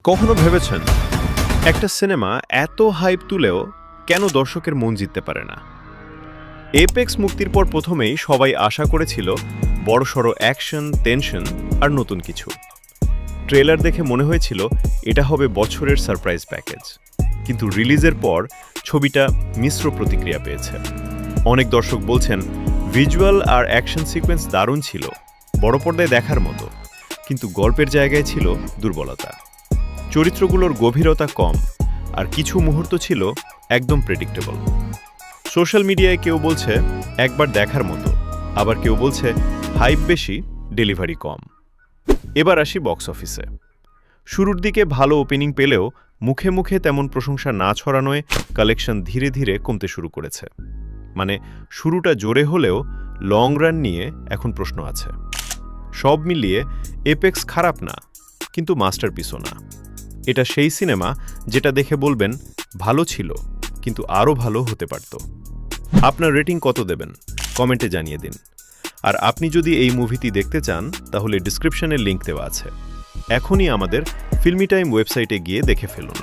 কখনো ভেবেছেন একটা সিনেমা এত হাইপ তুলেও কেন দর্শকের মন জিততে পারে না? এপেক্স মুক্তির পর প্রথমেই সবাই আশা করেছিল বড়সড় অ্যাকশন, টেনশন আর নতুন কিছু। ট্রেলার দেখে মনে হয়েছিল এটা হবে বছরের সারপ্রাইজ প্যাকেজ, কিন্তু রিলিজের পর ছবিটা মিশ্র প্রতিক্রিয়া পেয়েছে। অনেক দর্শক বলছেন ভিজুয়াল আর অ্যাকশন সিকোয়েন্স দারুণ ছিল, বড় পর্দায় দেখার মতো, কিন্তু গল্পের জায়গায় ছিল দুর্বলতা। চরিত্রগুলোর গভীরতা কম আর কিছু মুহূর্ত ছিল একদম প্রেডিক্টেবল। সোশ্যাল মিডিয়ায় কেউ বলছে একবার দেখার মতো, আবার কেউ বলছে হাইপ বেশি, ডেলিভারি কম। এবার আসি বক্স অফিসে। শুরুর দিকে ভালো ওপেনিং পেলেও মুখে মুখে তেমন প্রশংসা না ছড়ানোয় কালেকশন ধীরে ধীরে কমতে শুরু করেছে। মানে শুরুটা জোরে হলেও লং রান নিয়ে এখন প্রশ্ন আছে। সব মিলিয়ে এপেক্স খারাপ না, কিন্তু মাস্টারপিসও না। এটা সেই সিনেমা যেটা দেখে বলবেন ভালো ছিল, কিন্তু আরও ভালো হতে পারত। আপনার রেটিং কত দেবেন কমেন্টে জানিয়ে দিন। আর আপনি যদি এই মুভিটি দেখতে চান তাহলে ডিসক্রিপশনে লিংক দেওয়া আছে। এখনই আমাদের ফিল্মি টাইম ওয়েবসাইটে গিয়ে দেখে ফেলুন।